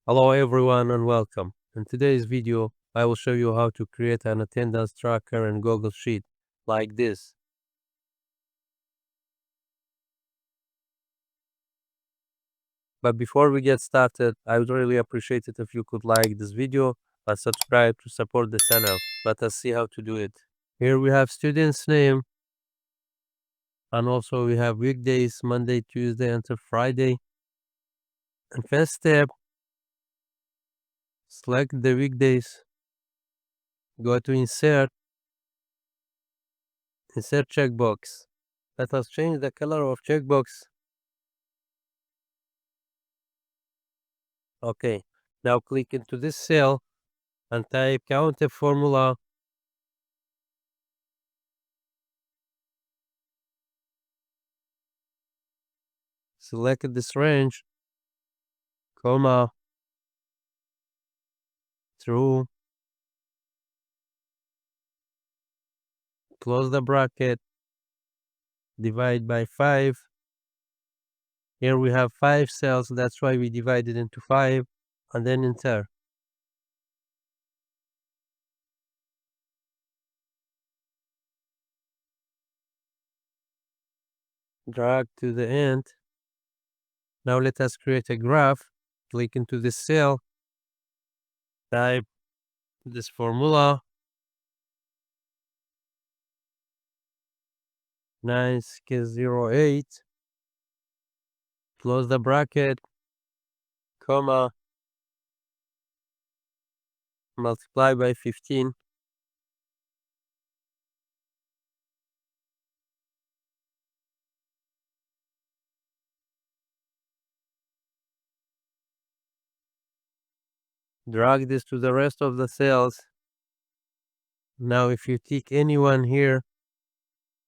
Hello everyone and welcome. In today's video, I will show you how to create an attendance tracker in Google Sheet like this. But before we get started, I would really appreciate it if you could like this video and subscribe to support the channel. Let us see how to do it. Here we have student's name and also we have weekdays, Monday, Tuesday until Friday. And first step, select the weekdays, go to insert checkbox. Let us change the color of checkbox. Okay, now click into this cell and type counter formula. Select this range, comma, true, close the bracket, divide by 5. Here we have 5 cells, that's why we divided into 5, and then enter. Drag to the end. Now let us create a graph. Click into this cell, type this formula, 9,608, close the bracket, comma, multiply by 15. Drag this to the rest of the cells. Now if you tick anyone here,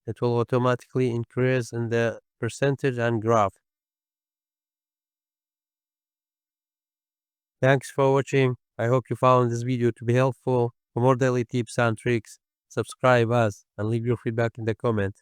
it will automatically increase in the percentage and graph. Thanks for watching. I hope you found this video to be helpful. For more daily tips and tricks, subscribe us and leave your feedback in the comment.